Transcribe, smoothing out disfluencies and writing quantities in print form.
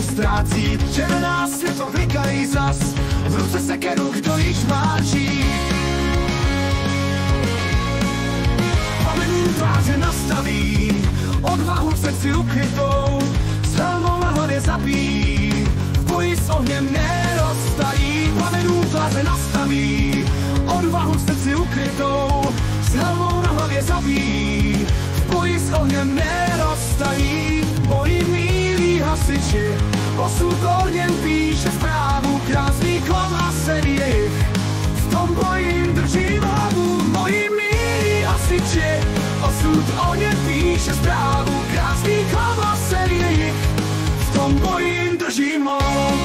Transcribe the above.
ztrácí. Červená světlo klikají zas, v ruce sekeru, kdo již má žít. Plamenů tváře nastaví, odvahu v srdci ukrytou, s helmou na hlavě zabíjí, v boji s ohněm neroztají. Plamenů tváře nastaví, odvahu v srdci ukrytou, s helmou na hlavě zabíjí, v boji s ohněm neroztají. Moji milí hasiči, osud ohněm píše zprávu, krásníkům a sérii, v tom boji jim držím hlavu. Moji milí hasiči, osud ohněm píše zprávu, krásníkům a sérii, v tom boji jim držím hlavu.